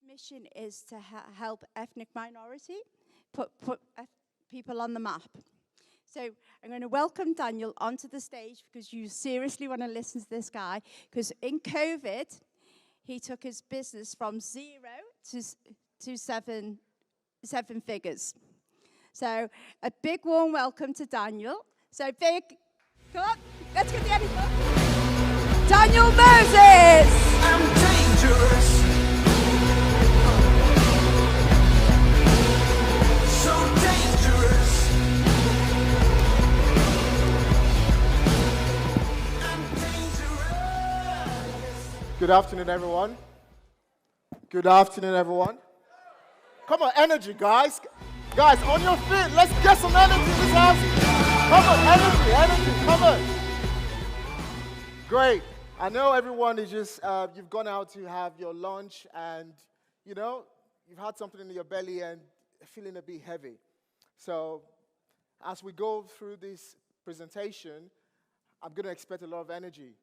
mission is to help ethnic minority, put people on the map. So I'm going to welcome Daniel onto the stage because you seriously want to listen to this guy. Because in COVID, he took his business from 0 to seven figures. So a big warm welcome to Daniel. So big, come on, let's get the end. Daniel Moses! I'm dangerous. So dangerous. I'm dangerous. Good afternoon, everyone. Good afternoon, everyone. Come on, energy, guys. Guys, on your feet. Let's get some energy in this house. Come on, energy, come on. Great. I know everyone is just, you've gone out to have your lunch and, you know, you've had something in your belly and feeling a bit heavy. So as we go through this presentation, I'm going to expect a lot of energy.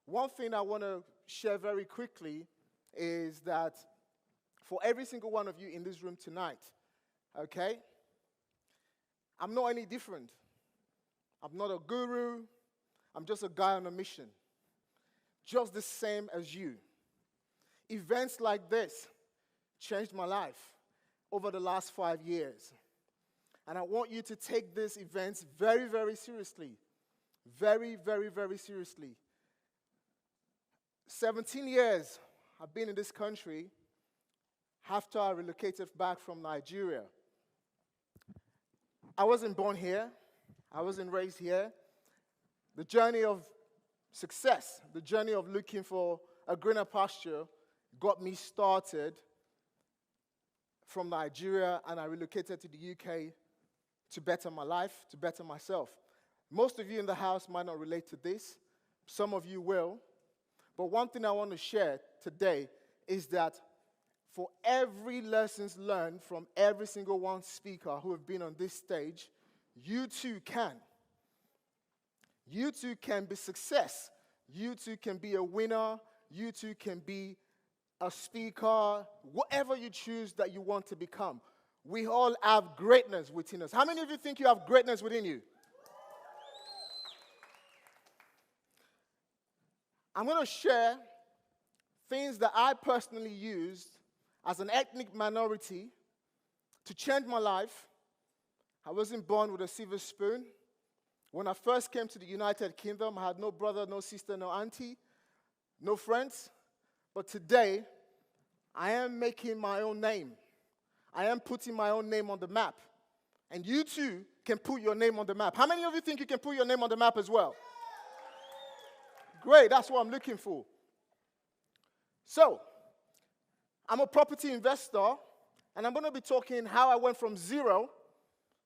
One thing I want to share very quickly is that for every single one of you in this room tonight, okay, I'm not any different. I'm not a guru. I'm just a guy on a mission. Just the same as you. Events like this changed my life over the last 5 years. And I want you to take these events very, very seriously. Very, very, very seriously. 17 years I've been in this country after I relocated back from Nigeria. I wasn't born here. I wasn't raised here. The journey of success, the journey of looking for a greener pasture got me started from Nigeria, and I relocated to the UK to better my life, to better myself. Most of you in the house might not relate to this. Some of you will. But one thing I want to share today is that for every lessons learned from every single one speaker who have been on this stage, you too can. You too can be success. You too can be a winner. You too can be a speaker. Whatever you choose that you want to become. We all have greatness within us. How many of you think you have greatness within you? I'm going to share things that I personally used as an ethnic minority to change my life. I wasn't born with a silver spoon. When I first came to the United Kingdom, I had no brother, no sister, no auntie, no friends. But today, I am making my own name. I am putting my own name on the map. And you too can put your name on the map. How many of you think you can put your name on the map as well? Great, that's what I'm looking for. So, I'm a property investor, and I'm going to be talking how I went from 0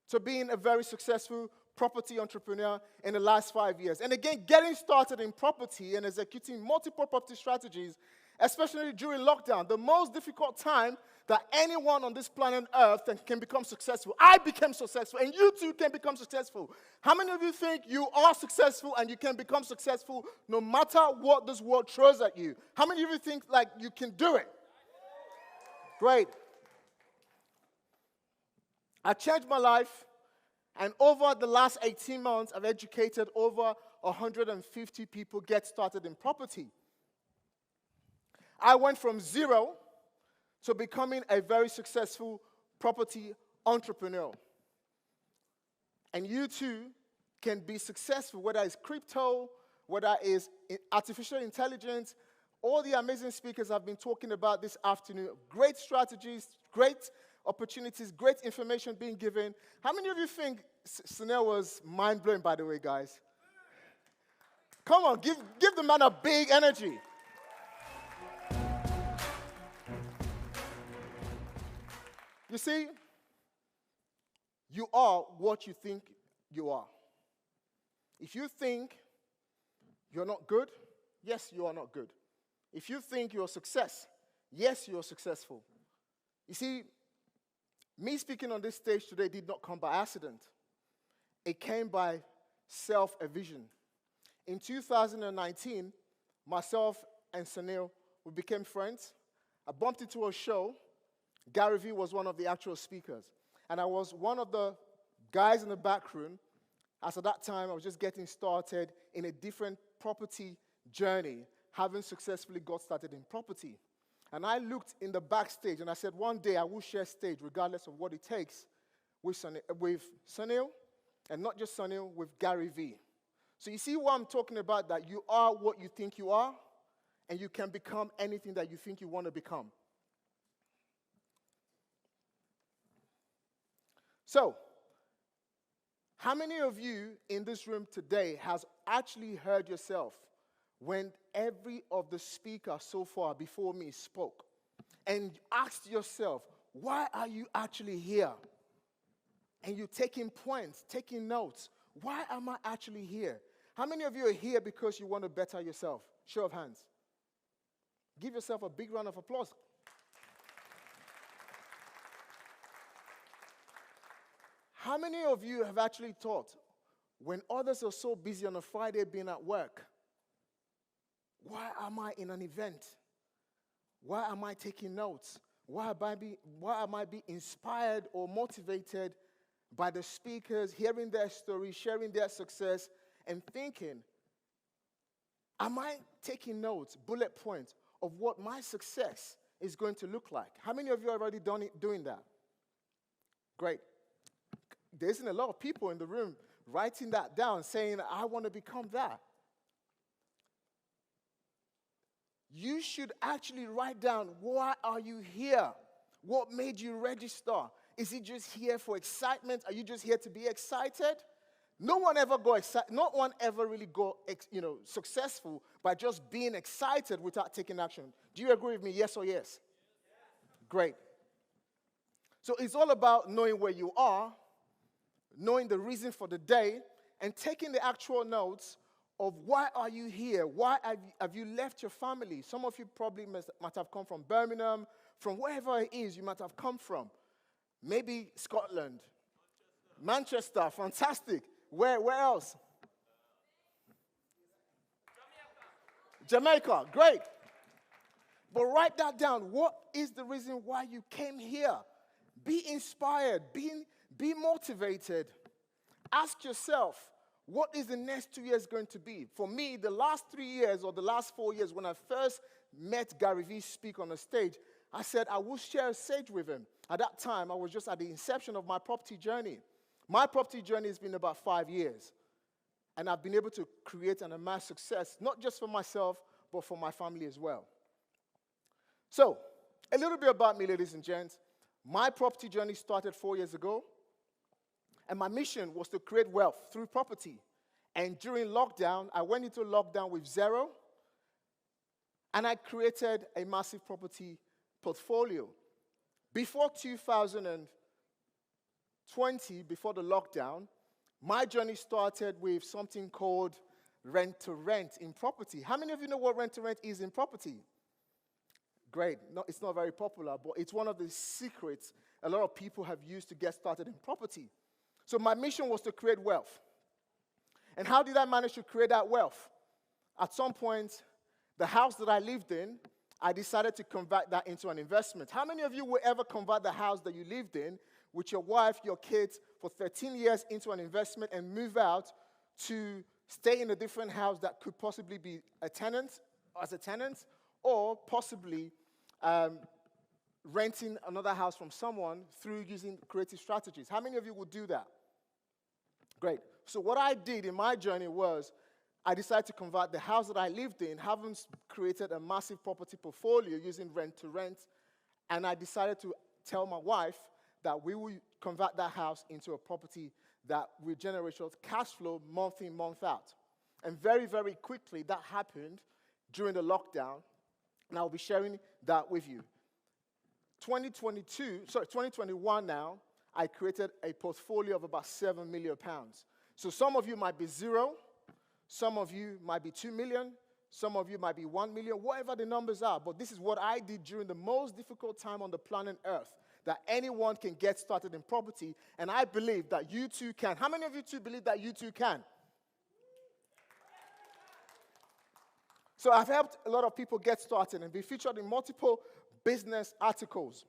to being a very successful property entrepreneur in the last 5 years. And again, getting started in property and executing multiple property strategies, especially during lockdown, the most difficult time that anyone on this planet Earth can become successful. I became successful, and you too can become successful. How many of you think you are successful and you can become successful no matter what this world throws at you? How many of you think like you can do it? Great. I changed my life. And over the last 18 months, I've educated over 150 people get started in property. I went from 0 to becoming a very successful property entrepreneur. And you too can be successful, whether it's crypto, whether it's artificial intelligence, all the amazing speakers have been talking about this afternoon. Great strategies, great opportunities, great information being given. How many of you think Sunil was mind-blowing, by the way, guys? Come on, give the man a big energy. You see, you are what you think you are. If you think you're not good, yes, you are not good. If you think you're a success, yes, you're successful. You see, me speaking on this stage today did not come by accident. It came by self-vision. In 2019, myself and Sunil, we became friends. I bumped into a show. Gary Vee was one of the actual speakers. And I was one of the guys in the back room. As at that time, I was just getting started in a different property journey, having successfully got started in property. And I looked in the backstage, and I said, one day I will share stage, regardless of what it takes, with Sunil, and not just Sunil, with Gary Vee. So you see what I'm talking about, that you are what you think you are, and you can become anything that you think you want to become. So, how many of you in this room today has actually heard yourself when every of the speakers so far before me spoke and asked yourself, why are you actually here? And you're taking points, taking notes. Why am I actually here? How many of you are here because you want to better yourself? Show of hands. Give yourself a big round of applause. How many of you have actually thought, when others are so busy on a Friday being at work, why am I in an event? Why am I taking notes? Why am I being inspired or motivated by the speakers, hearing their story, sharing their success, and thinking, am I taking notes, bullet points, of what my success is going to look like? How many of you are already doing that? Great. There isn't a lot of people in the room writing that down, saying, I want to become that. You should actually write down, why are you here? What made you register? Is it just here for excitement? Are you just here to be excited? No one ever really got successful by just being excited without taking action. Do you agree with me? Yes or yes? Great. So it's all about knowing where you are, knowing the reason for the day, and taking the actual notes of why are you here? Why have you left your family? Some of you probably might have come from Birmingham, from wherever it is you might have come from. Maybe Scotland, Manchester, fantastic. Where else? Jamaica, great. But write that down. What is the reason why you came here? Be inspired. Be motivated. Ask yourself, what is the next 2 years going to be? For me, the last 3 years or the last 4 years, when I first met Gary Vee speak on a stage, I said I will share a stage with him. At that time, I was just at the inception of my property journey. My property journey has been about 5 years. And I've been able to create and amass success, not just for myself, but for my family as well. So, a little bit about me, ladies and gents. My property journey started 4 years ago. And my mission was to create wealth through property. And during lockdown, I went into lockdown with zero. And I created a massive property portfolio. Before 2020, before the lockdown, my journey started with something called rent-to-rent in property. How many of you know what rent-to-rent is in property? Great. No, it's not very popular, but it's one of the secrets a lot of people have used to get started in property. So my mission was to create wealth. And how did I manage to create that wealth? At some point, the house that I lived in, I decided to convert that into an investment. How many of you will ever convert the house that you lived in with your wife, your kids, for 13 years into an investment and move out to stay in a different house that could possibly be a tenant, or possibly renting another house from someone through using creative strategies? How many of you would do that? Great. So what I did in my journey was I decided to convert the house that I lived in, having created a massive property portfolio using rent-to-rent, and I decided to tell my wife that we will convert that house into a property that will generate cash flow month in, month out. And very, very quickly, that happened during the lockdown, and I'll be sharing that with you. 2021 now, I created a portfolio of about £7 million. So some of you might be zero, some of you might be 2 million, some of you might be 1 million, whatever the numbers are. But this is what I did during the most difficult time on the planet Earth, that anyone can get started in property, and I believe that you too can. How many of you too believe that you too can? So I've helped a lot of people get started and be featured in multiple business articles.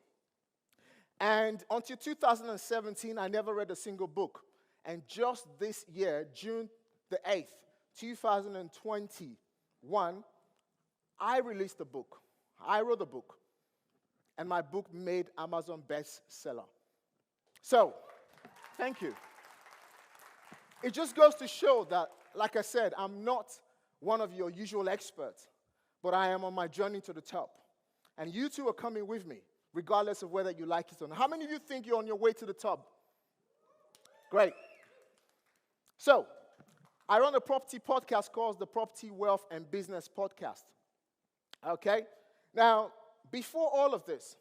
And until 2017, I never read a single book. And just this year, June the 8th, 2021, I released a book. I wrote a book. And my book made Amazon bestseller. So, thank you. It just goes to show that, like I said, I'm not one of your usual experts, but I am on my journey to the top. And you two are coming with me, regardless of whether you like it or not. How many of you think you're on your way to the top? Great. So, I run a property podcast called the Property, Wealth, and Business Podcast. Okay? Now, before all of this,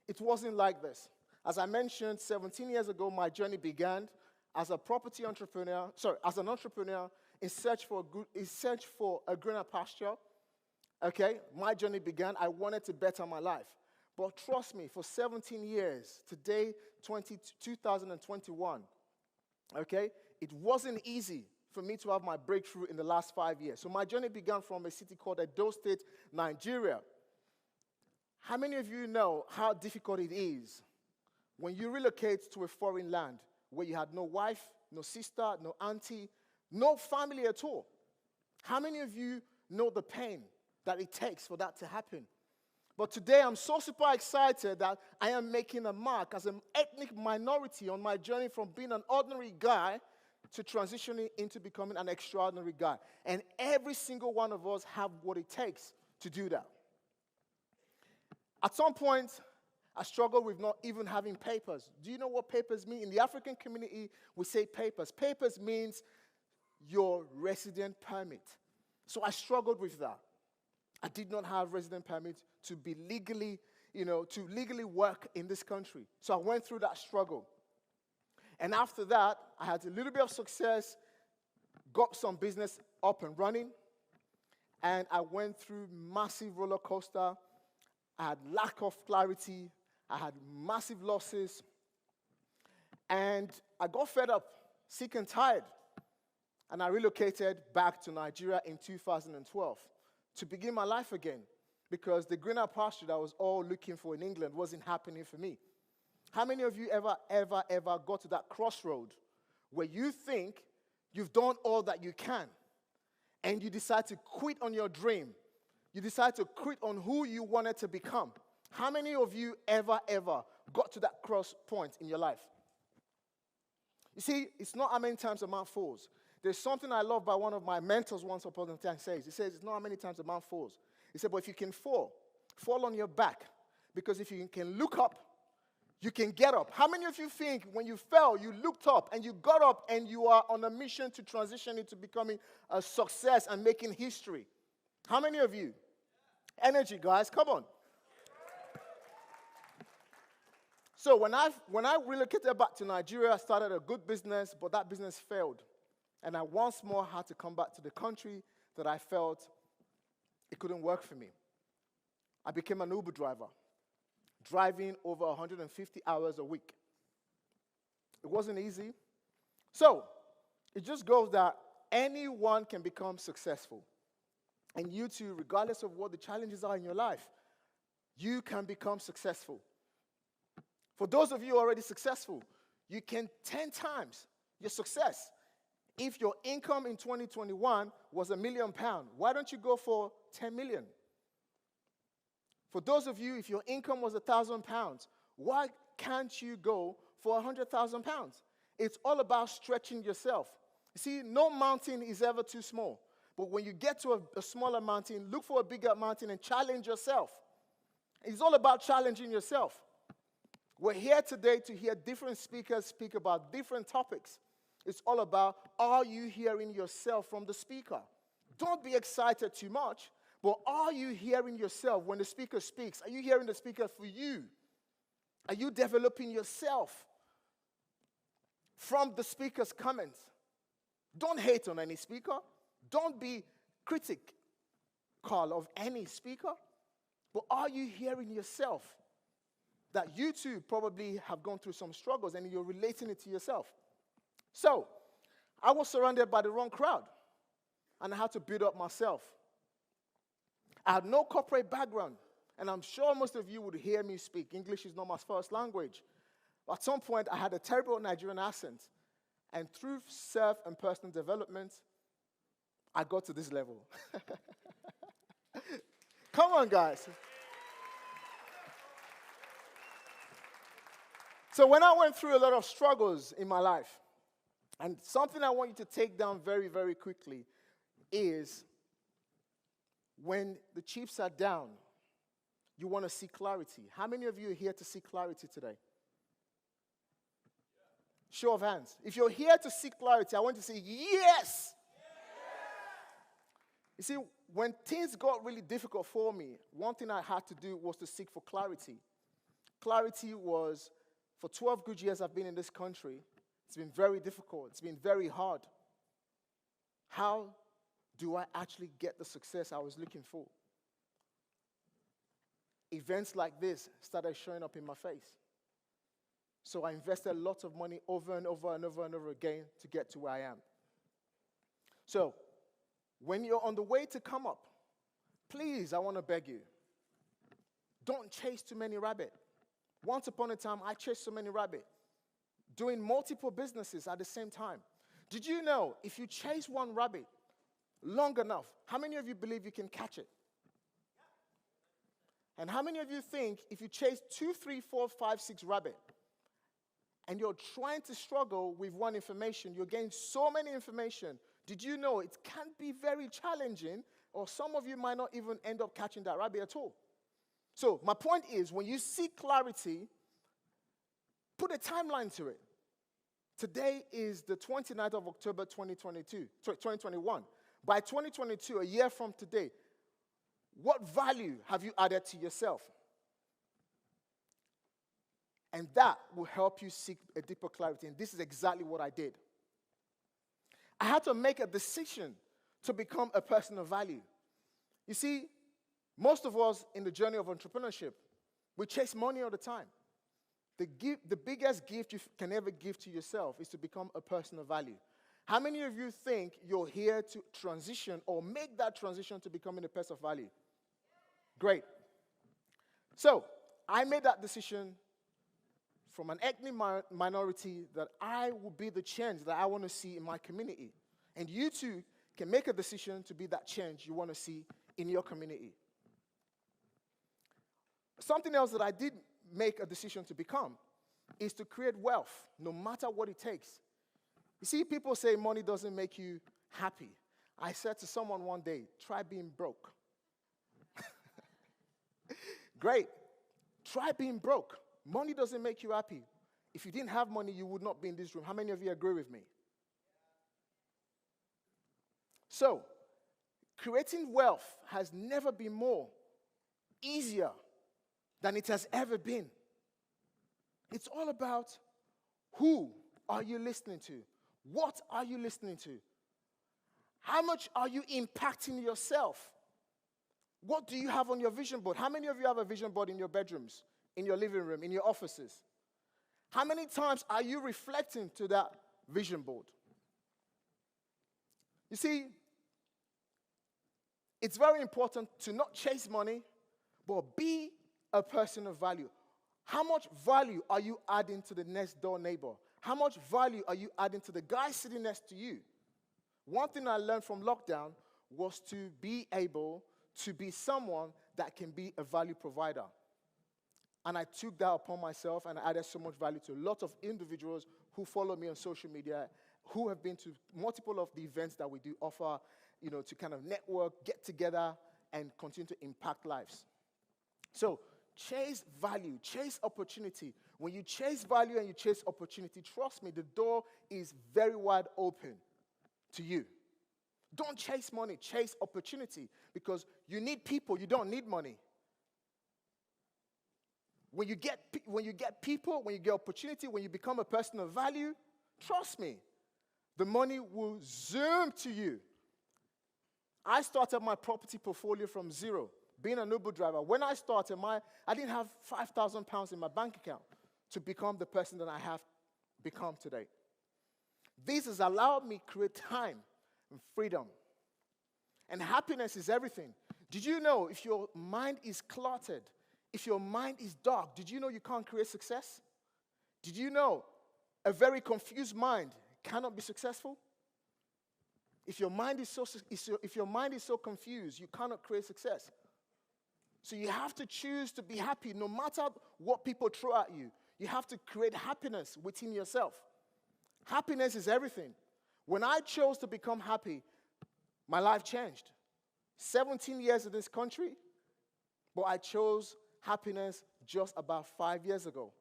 it wasn't like this. As I mentioned, 17 years ago, my journey began as a property entrepreneur, as an entrepreneur in search for a greener pasture. Okay? My journey began. I wanted to better my life. But trust me, for 17 years, today, 2021, okay, it wasn't easy for me to have my breakthrough in the last 5 years. So my journey began from a city called Edo State, Nigeria. How many of you know how difficult it is when you relocate to a foreign land where you had no wife, no sister, no auntie, no family at all? How many of you know the pain that it takes for that to happen? But today I'm so super excited that I am making a mark as an ethnic minority on my journey from being an ordinary guy to transitioning into becoming an extraordinary guy. And every single one of us have what it takes to do that. At some point, I struggled with not even having papers. Do you know what papers mean? In the African community, we say papers. Papers means your resident permit. So I struggled with that. I did not have resident permit to be legally, to legally work in this country. So I went through that struggle. And after that, I had a little bit of success, got some business up and running, and I went through massive roller coaster. I had lack of clarity. I had massive losses. And I got fed up, sick and tired. And I relocated back to Nigeria in 2012 to begin my life again, because the greener pasture that I was all looking for in England wasn't happening for me. How many of you ever got to that crossroad where you think you've done all that you can and you decide to quit on your dream? You decide to quit on who you wanted to become. How many of you ever got to that cross point in your life? You see, it's not how many times a man falls. There's something I love by one of my mentors once upon a time says. He says, it's not how many times a man falls. He said, but if you can fall on your back. Because if you can look up, you can get up. How many of you think when you fell, you looked up and you got up and you are on a mission to transition into becoming a success and making history? How many of you? Energy, guys, come on. So when I relocated back to Nigeria, I started a good business, but that business failed. And I once more had to come back to the country that I felt it couldn't work for me. I became an Uber driver, driving over 150 hours a week. It wasn't easy. So it just goes that anyone can become successful. And you too, regardless of what the challenges are in your life, you can become successful. For those of you already successful, you can 10 times your success. If your income in 2021 was £1 million, why don't you go for 10 million? For those of you, if your income was £1,000, why can't you go for £100,000? It's all about stretching yourself. You see, no mountain is ever too small. But when you get to a smaller mountain, look for a bigger mountain and challenge yourself. It's all about challenging yourself. We're here today to hear different speakers speak about different topics. It's all about, are you hearing yourself from the speaker? Don't be excited too much, but are you hearing yourself when the speaker speaks? Are you hearing the speaker for you? Are you developing yourself from the speaker's comments? Don't hate on any speaker. Don't be critical of any speaker. But are you hearing yourself? That you too probably have gone through some struggles and you're relating it to yourself. So, I was surrounded by the wrong crowd, and I had to build up myself. I had no corporate background. And I'm sure most of you would hear me speak. English is not my first language. At some point, I had a terrible Nigerian accent. And through self and personal development, I got to this level. Come on, guys. So when I went through a lot of struggles in my life, and something I want you to take down very, very quickly is when the chips are down, you want to see clarity. How many of you are here to see clarity today? Show of hands. If you're here to seek clarity, I want you to say, yes! You see, when things got really difficult for me, one thing I had to do was to seek for clarity. Clarity was, for 12 good years I've been in this country, it's been very difficult. It's been very hard. How do I actually get the success I was looking for? Events like this started showing up in my face. So I invested lots of money over and over and over and over again to get to where I am. So, when you're on the way to come up, please, I want to beg you, don't chase too many rabbits. Once upon a time, I chased so many rabbits, doing multiple businesses at the same time. Did you know if you chase one rabbit long enough, how many of you believe you can catch it? And how many of you think if you chase 2, 3, 4, 5, 6 rabbits, and you're trying to struggle with one information, you're getting so many information, did you know it can be very challenging, or some of you might not even end up catching that rabbit at all? So my point is, when you seek clarity, put a timeline to it. Today is the 29th of October, 2021. By 2022, a year from today, what value have you added to yourself? And that will help you seek a deeper clarity. And this is exactly what I did. I had to make a decision to become a person of value. You see, most of us in the journey of entrepreneurship, we chase money all the time. The biggest gift you can ever give to yourself is to become a person of value. How many of you think you're here to transition or make that transition to becoming a person of value? Great. So, I made that decision from an ethnic minority that I will be the change that I want to see in my community. And you too can make a decision to be that change you want to see in your community. Something else that I did make a decision to become is to create wealth, no matter what it takes. You see, people say money doesn't make you happy. I said to someone one day, try being broke. Great. Try being broke. Money doesn't make you happy. If you didn't have money, you would not be in this room. How many of you agree with me? So, creating wealth has never been more easier than it has ever been. It's all about who are you listening to? What are you listening to? How much are you impacting yourself? What do you have on your vision board? How many of you have a vision board in your bedrooms, in your living room, in your offices? How many times are you reflecting to that vision board? You see, it's very important to not chase money, but be a person of value. How much value are you adding to the next door neighbor? How much value are you adding to the guy sitting next to you? One thing I learned from lockdown was to be able to be someone that can be a value provider. And I took that upon myself, and I added so much value to a lot of individuals who follow me on social media, who have been to multiple of the events that we do offer, to kind of network, get together, and continue to impact lives. So, chase value, chase opportunity. When you chase value and you chase opportunity, trust me, the door is very wide open to you. Don't chase money, chase opportunity, because you need people, you don't need money. When you get people, when you get opportunity, when you become a person of value, trust me, the money will zoom to you. I started my property portfolio from zero, being an Uber driver. When I started, I didn't have £5,000 in my bank account to become the person that I have become today. This has allowed me to create time and freedom. And happiness is everything. Did you know if your mind is cluttered, if your mind is dark, did you know you can't create success? Did you know a very confused mind cannot be successful? If your mind is so confused, you cannot create success. So you have to choose to be happy no matter what people throw at you. You have to create happiness within yourself. Happiness is everything. When I chose to become happy, my life changed. 17 years in this country, but I chose happiness just about 5 years ago.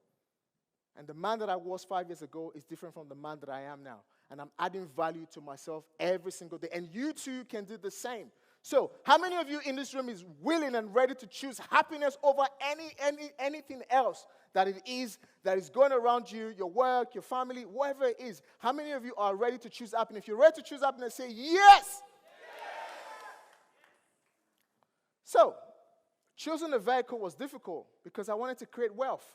And the man that I was 5 years ago is different from the man that I am now. And I'm adding value to myself every single day. And you too can do the same. So, how many of you in this room is willing and ready to choose happiness over anything else that is going around you, your work, your family, whatever it is? How many of you are ready to choose happiness? If you're ready to choose happiness, say yes! So, choosing a vehicle was difficult because I wanted to create wealth.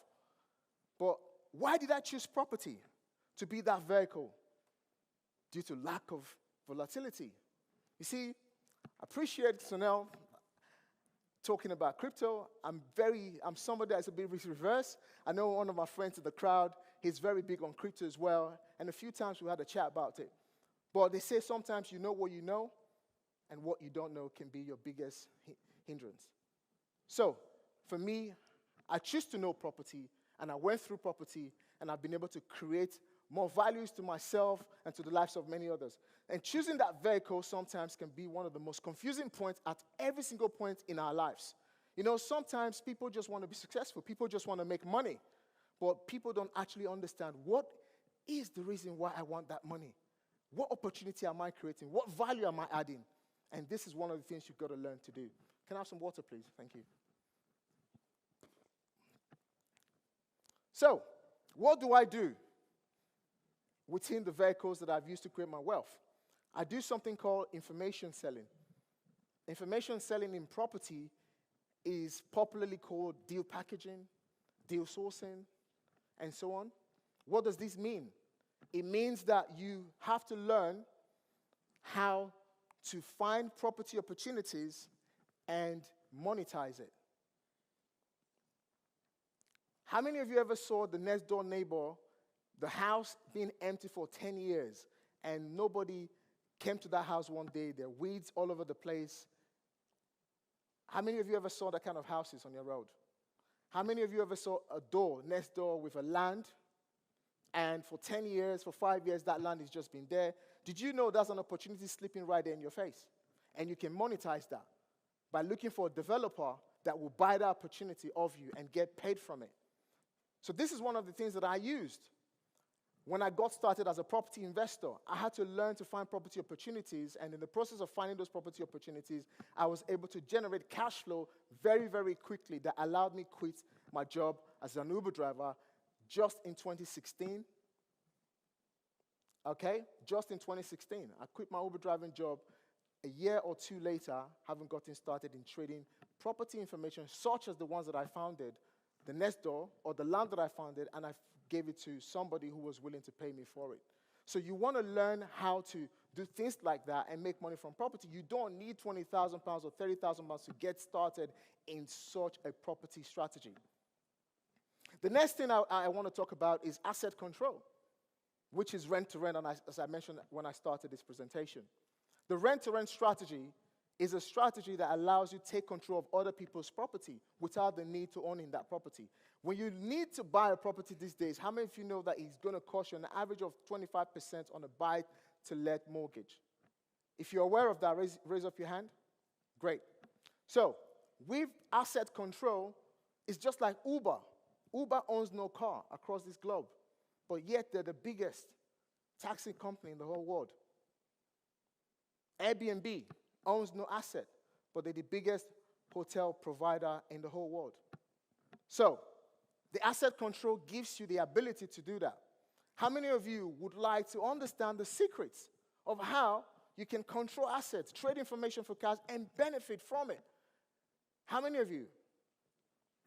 But why did I choose property to be that vehicle? Due to lack of volatility. You see, I appreciate Sonel talking about crypto. I'm somebody that's a bit reverse. I know one of my friends in the crowd, he's very big on crypto as well. And a few times we had a chat about it. But they say sometimes you know what you know, and what you don't know can be your biggest hindrance. So, for me, I choose to know property, and I went through property, and I've been able to create more values to myself and to the lives of many others. And choosing that vehicle sometimes can be one of the most confusing points at every single point in our lives. You know, sometimes people just want to be successful. People just want to make money. But people don't actually understand what is the reason why I want that money. What opportunity am I creating? What value am I adding? And this is one of the things you've got to learn to do. Can I have some water, please? Thank you. So, what do I do within the vehicles that I've used to create my wealth? I do something called information selling. Information selling in property is popularly called deal packaging, deal sourcing, and so on. What does this mean? It means that you have to learn how to find property opportunities and monetize it. How many of you ever saw the next door neighbor, the house being empty for 10 years, and nobody came to that house one day, there are weeds all over the place? How many of you ever saw that kind of houses on your road? How many of you ever saw a door next door with a land, and for 10 years, for 5 years, that land has just been there? Did you know there's an opportunity sleeping right there in your face? And you can monetize that by looking for a developer that will buy that opportunity of you and get paid from it. So this is one of the things that I used. When I got started as a property investor, I had to learn to find property opportunities, and in the process of finding those property opportunities, I was able to generate cash flow very, very quickly that allowed me to quit my job as an Uber driver just in 2016. Okay? Just in 2016. I quit my Uber driving job a year or two later, having gotten started in trading property information such as the ones that I founded, the next door, or the land that I founded, and I gave it to somebody who was willing to pay me for it. So you want to learn how to do things like that and make money from property. You don't need £20,000 or £30,000 to get started in such a property strategy. The next thing I want to talk about is asset control, which is rent-to-rent, and as I mentioned when I started this presentation. The rent-to-rent strategy is a strategy that allows you to take control of other people's property without the need to owning that property. When you need to buy a property these days, how many of you know that it's going to cost you an average of 25% on a buy-to-let mortgage? If you're aware of that, raise up your hand. Great. So, with asset control, it's just like Uber. Uber owns no car across this globe, but yet they're the biggest taxi company in the whole world. Airbnb owns no asset, but they're the biggest hotel provider in the whole world. So, the asset control gives you the ability to do that. How many of you would like to understand the secrets of how you can control assets, trade information for cash, and benefit from it? How many of you?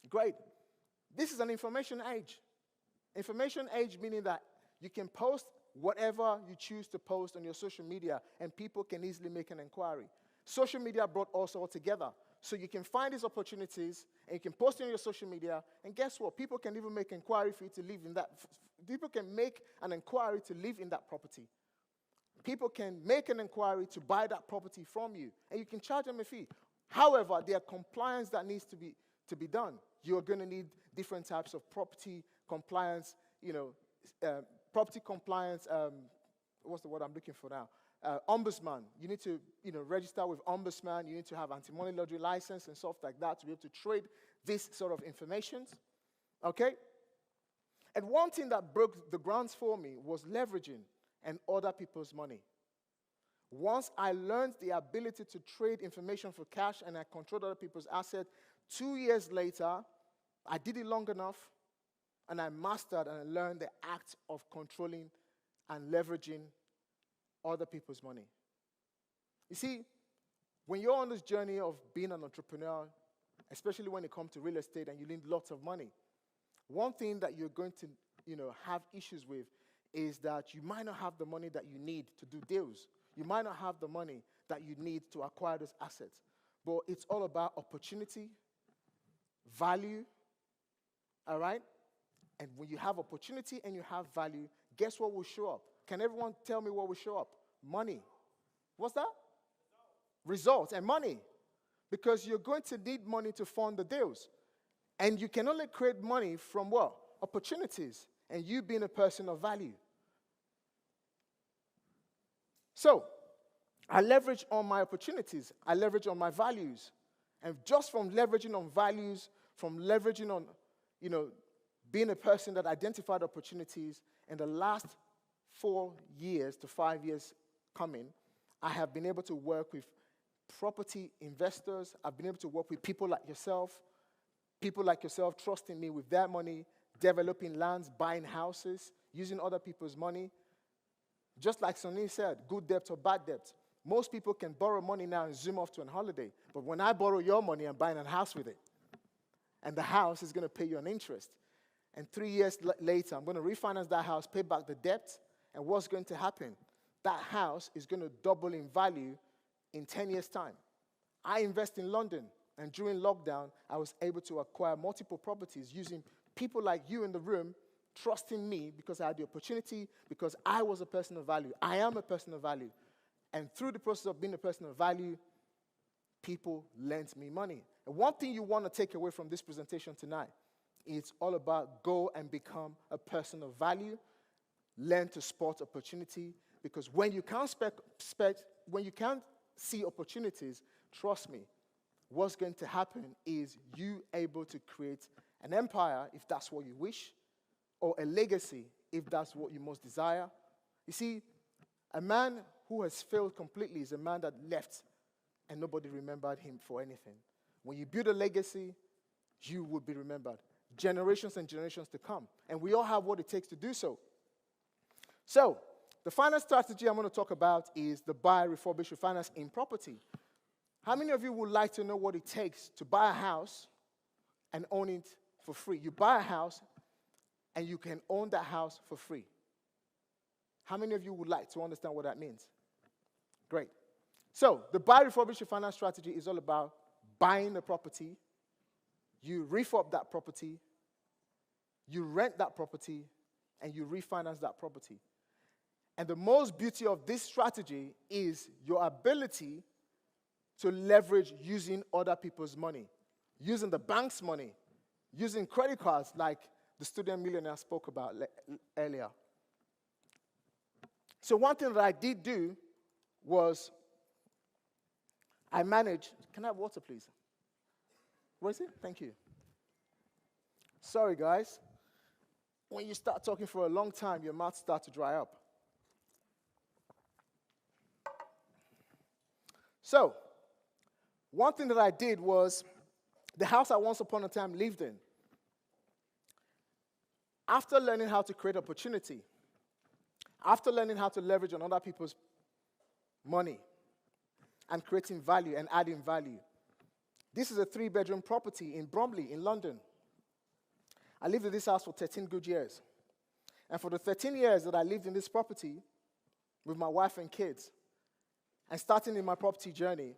Great. This is an information age. Information age meaning that you can post whatever you choose to post on your social media, and people can easily make an inquiry. Social media brought us all together. So you can find these opportunities, and you can post it on your social media, and guess what? People can even make inquiry for you to live in that. People can make an inquiry to live in that property. People can make an inquiry to buy that property from you, and you can charge them a fee. However, there are compliance that needs to be done. You're going to need different types of property compliance, property compliance, what's the word I'm looking for now? Ombudsman. You need to, register with Ombudsman. You need to have anti-money laundering license and stuff like that to be able to trade this sort of information. Okay? And one thing that broke the grounds for me was leveraging and other people's money. Once I learned the ability to trade information for cash and I controlled other people's assets, 2 years later, I did it long enough, and I mastered and I learned the act of controlling and leveraging other people's money. You see, when you're on this journey of being an entrepreneur, especially when it comes to real estate and you need lots of money, one thing that you're going to, have issues with is that you might not have the money that you need to do deals. You might not have the money that you need to acquire those assets. But it's all about opportunity, value, all right? And when you have opportunity and you have value, guess what will show up? Can everyone tell me what will show up? Money. What's that? Results and money. Because you're going to need money to fund the deals. And you can only create money from what? Opportunities. And you being a person of value. So, I leverage on my opportunities. I leverage on my values. And just from leveraging on values, from leveraging on, being a person that identified opportunities, in the last 4 years to 5 years coming, I have been able to work with property investors. I've been able to work with people like yourself trusting me with their money, developing lands, buying houses, using other people's money. Just like Sonny said, good debt or bad debt. Most people can borrow money now and zoom off to a holiday. But when I borrow your money, I'm buying a house with it. And the house is going to pay you an interest. And 3 years later, I'm going to refinance that house, pay back the debt. And what's going to happen? That house is going to double in value in 10 years' time. I invest in London. And during lockdown, I was able to acquire multiple properties using people like you in the room trusting me because I had the opportunity, because I was a person of value. I am a person of value. And through the process of being a person of value, people lent me money. And one thing you want to take away from this presentation tonight, it's all about go and become a person of value, learn to spot opportunity, because when you can't see opportunities, trust me, what's going to happen is you able to create an empire if that's what you wish, or a legacy if that's what you most desire. You see, a man who has failed completely is a man that left and nobody remembered him for anything. When you build a legacy, you will be remembered. Generations and generations to come. And we all have what it takes to do so. So, the final strategy I'm going to talk about is the buy, refurbish, refinance in property. How many of you would like to know what it takes to buy a house and own it for free? You buy a house and you can own that house for free. How many of you would like to understand what that means? Great. So, the buy, refurbish, refinance strategy is all about buying the property, you refurb that property, you rent that property, and you refinance that property. And the most beauty of this strategy is your ability to leverage using other people's money, using the bank's money, using credit cards like the student millionaire spoke about earlier. So one thing that I did do was I managed, can I have water please? Where is it? Thank you. Sorry guys, when you start talking for a long time, your mouth starts to dry up. So, one thing that I did was the house I once upon a time lived in. After learning how to create opportunity, after learning how to leverage on other people's money and creating value and adding value, this is a 3-bedroom property in Bromley in London. I lived in this house for 13 good years. And for the 13 years that I lived in this property with my wife and kids, and starting in my property journey,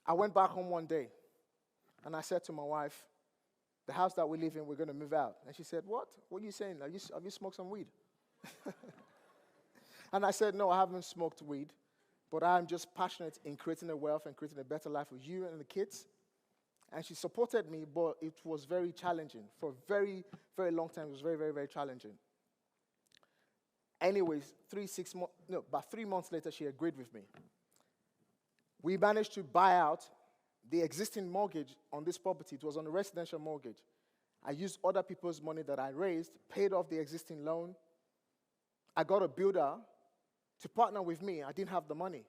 I went back home one day, and I said to my wife, the house that we live in, we're going to move out. And she said, what? What are you saying? Have you smoked some weed? And I said, no, I haven't smoked weed, but I'm just passionate in creating a wealth and creating a better life for you and the kids. And she supported me, but it was very challenging. For a very, very long time, it was very, very, very challenging. Anyways, about 3 months later, she agreed with me. We managed to buy out the existing mortgage on this property. It was on a residential mortgage. I used other people's money that I raised, paid off the existing loan. I got a builder to partner with me. I didn't have the money.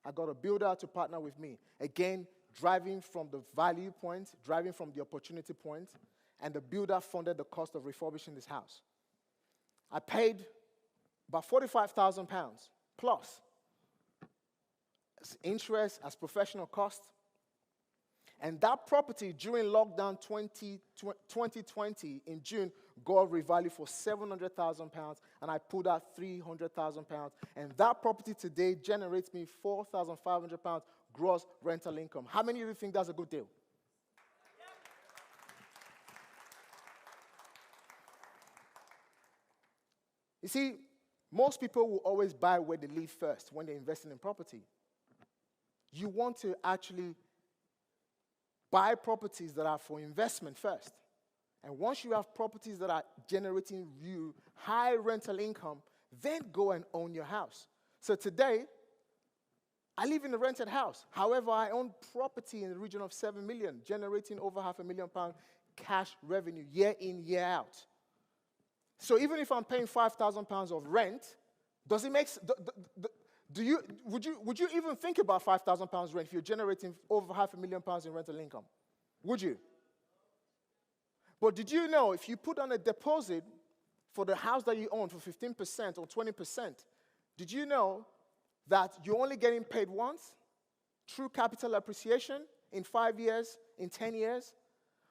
I got a builder to partner with me. Again, driving from the value point, driving from the opportunity point, and the builder funded the cost of refurbishing this house. I paid about £45,000 plus as interest, as professional cost. And that property during lockdown 2020 in June got revalued for £700,000, and I pulled out £300,000. And that property today generates me £4,500 gross rental income. How many of you think that's a good deal? You see, most people will always buy where they live first when they're investing in property. You want to actually buy properties that are for investment first. And once you have properties that are generating you high rental income, then go and own your house. So today, I live in a rented house. However, I own property in the region of 7 million, generating over £500,000 cash revenue year in, year out. So even if I'm paying £5,000 of rent, does it make would you even think about £5,000 rent if you're generating over £500,000 in rental income? Would you? But did you know if you put on a deposit for the house that you own for 15% or 20%, did you know that you're only getting paid once through capital appreciation in 5 years, in 10 years?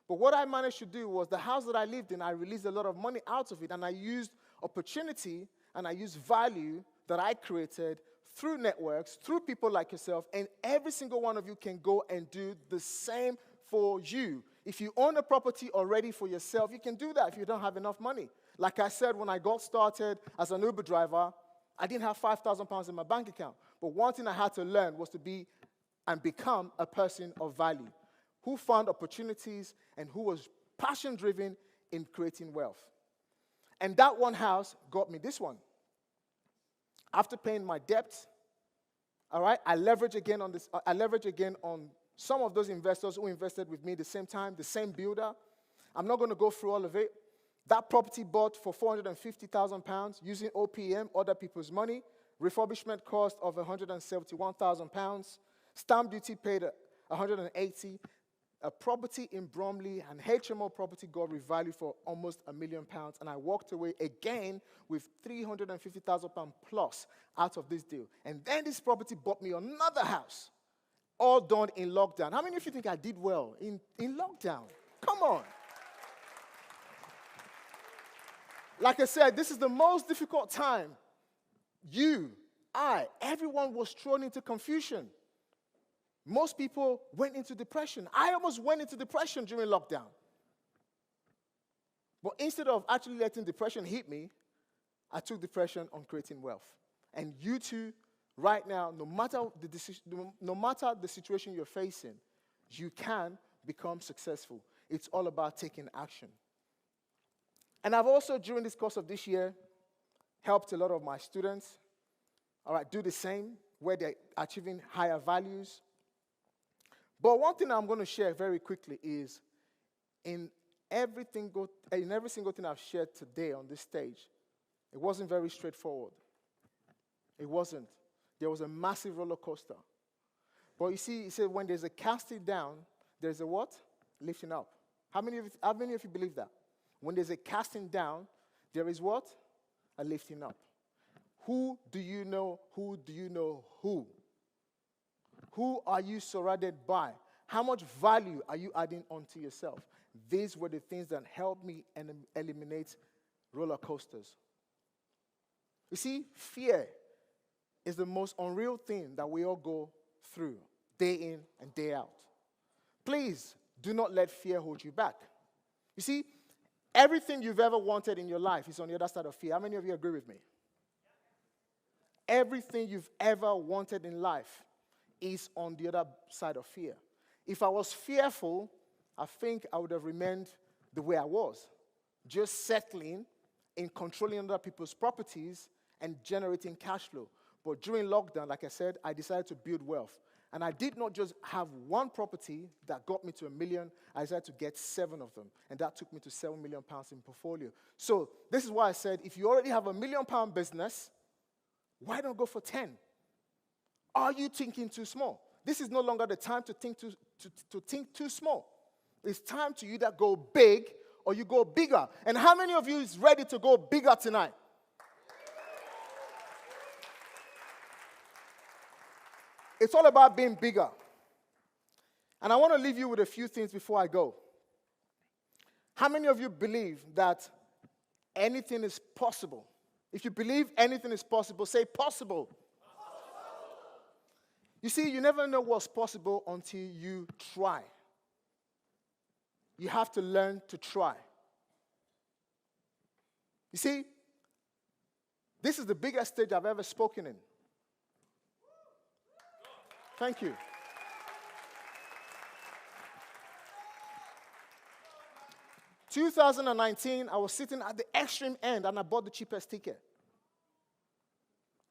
But what I managed to do was the house that I lived in, I released a lot of money out of it, and I used opportunity and I used value that I created through networks, through people like yourself, and every single one of you can go and do the same for you. If you own a property already for yourself, you can do that if you don't have enough money. Like I said, when I got started as an Uber driver, I didn't have £5,000 in my bank account. But one thing I had to learn was to be and become a person of value, who found opportunities and who was passion-driven in creating wealth. And that one house got me this one. After paying my debt, all right, I leverage again on some of those investors who invested with me at the same time, the same builder. I'm not going to go through all of it. That property bought for £450,000 using OPM, other people's money. Refurbishment cost of £171,000. Stamp duty paid £180,000. A property in Bromley, an HMO property, got revalued for almost £1 million, and I walked away again with £350,000 plus out of this deal. And then this property bought me another house, all done in lockdown. How many of you think I did well in lockdown? Come on. Like I said, this is the most difficult time. Everyone was thrown into confusion. Most people went into depression. I almost went into depression during lockdown. But instead of actually letting depression hit me, I took depression on creating wealth. And you too, right now, no matter the situation you're facing, you can become successful. It's all about taking action. And I've also, during this course of this year, helped a lot of my students, do the same, where they're achieving higher values. But one thing I'm going to share very quickly is in every single thing I've shared today on this stage, it wasn't very straightforward. It wasn't. There was a massive roller coaster. But you see, he said when there's a casting down, there's a what? Lifting up. How many of you believe that? When there's a casting down, there is what? A lifting up. Who do you know? Who do you know who? Who are you surrounded by? How much value are you adding onto yourself? These were the things that helped me eliminate roller coasters. You see, fear is the most unreal thing that we all go through. day in and day out. Please do not let fear hold you back. You see, everything you've ever wanted in your life is on the other side of fear. How many of you agree with me? Everything you've ever wanted in life is on the other side of fear. If I was fearful, I think I would have remained the way I was, just settling in controlling other people's properties and generating cash flow. But during lockdown, like I said, I decided to build wealth. And I did not just have one property that got me to $1 million. I decided to get 7 of them. And that took me to £7 million in portfolio. So this is why I said, if you already have a £1 million business, why don't go for 10? Are you thinking too small? This is no longer the time to think too small. It's time to either go big or you go bigger. And how many of you is ready to go bigger tonight? It's all about being bigger. And I want to leave you with a few things before I go. How many of you believe that anything is possible? If you believe anything is possible, say possible. You see, you never know what's possible until you try. You have to learn to try. You see, this is the biggest stage I've ever spoken in. Thank you. In 2019, I was sitting at the extreme end and I bought the cheapest ticket.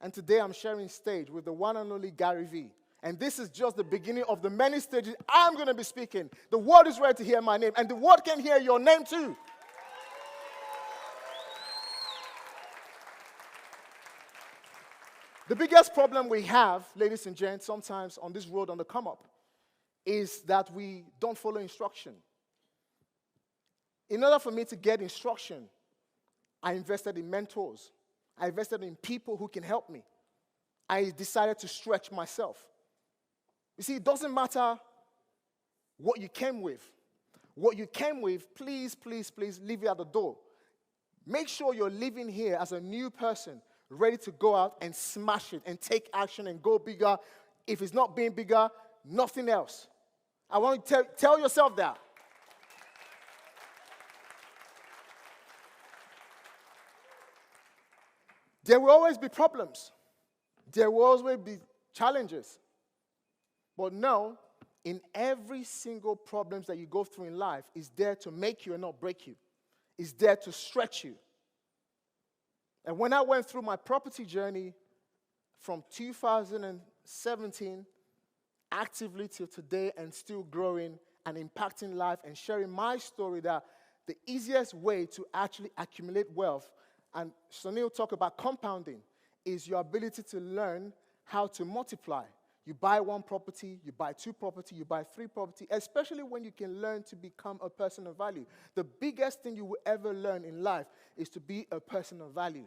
And today I'm sharing stage with the one and only Gary Vee. And this is just the beginning of the many stages I'm going to be speaking. The world is ready to hear my name, and the world can hear your name too. The biggest problem we have, ladies and gents, sometimes on this road on the come up, is that we don't follow instruction. In order for me to get instruction, I invested in mentors. I invested in people who can help me. I decided to stretch myself. You see, it doesn't matter what you came with. What you came with, please, please, please leave it at the door. Make sure you're living here as a new person, ready to go out and smash it and take action and go bigger. If it's not being bigger, nothing else. I want to tell yourself that. There will always be problems. There will always be challenges. But know, in every single problem that you go through in life is there to make you and not break you. It's there to stretch you. And when I went through my property journey from 2017 actively till today and still growing and impacting life and sharing my story, that the easiest way to actually accumulate wealth, and Sunil talked about compounding, is your ability to learn how to multiply. You buy 1 property, you buy 2 property, you buy 3 property, especially when you can learn to become a person of value. The biggest thing you will ever learn in life is to be a person of value.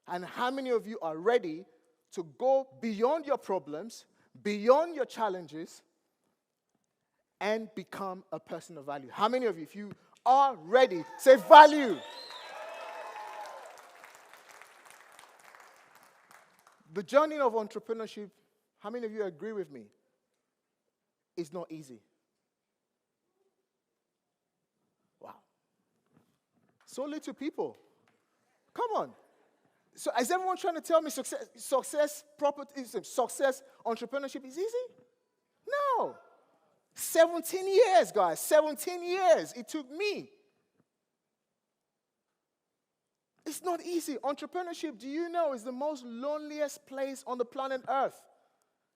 And how many of you are ready to go beyond your problems, beyond your challenges, and become a person of value? How many of you, if you are ready, say value. The journey of entrepreneurship, how many of you agree with me? It's not easy. Wow. So little people. Come on. So is everyone trying to tell me success entrepreneurship is easy? No. 17 years, guys. 17 years it took me. It's not easy. Entrepreneurship, do you know, is the most loneliest place on the planet Earth.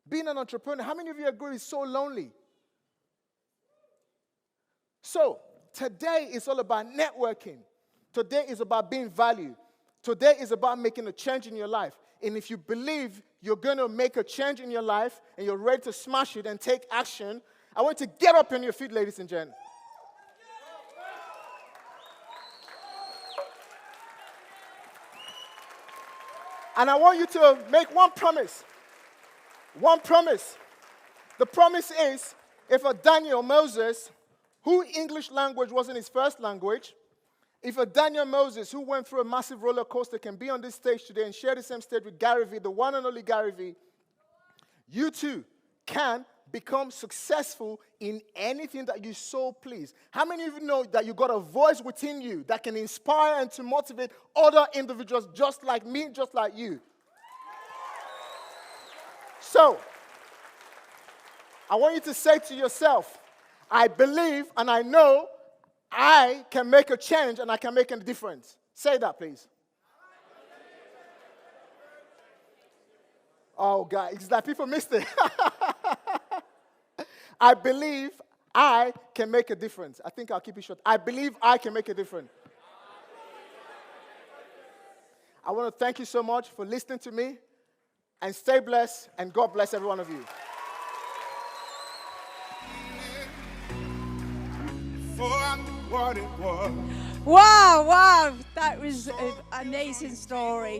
Being an entrepreneur, how many of you agree is so lonely? So, today is all about networking. Today is about being valued. Today is about making a change in your life. And if you believe you're going to make a change in your life and you're ready to smash it and take action, I want you to get up on your feet, ladies and gentlemen. And I want you to make one promise. One promise. The promise is, if a Daniel Moses, who English language wasn't his first language, if a Daniel Moses who went through a massive roller coaster can be on this stage today and share the same stage with Gary Vee, the one and only Gary Vee, you too can become successful in anything that you so please. How many of you know that you got a voice within you that can inspire and to motivate other individuals just like me, just like you? So, I want you to say to yourself, I believe and I know I can make a change and I can make a difference. Say that, please. Oh, God, it's like people missed it. I believe I can make a difference. I think I'll keep it short. I believe I can make a difference. I want to thank you so much for listening to me, and stay blessed, and God bless every one of you. Wow, that was an amazing story.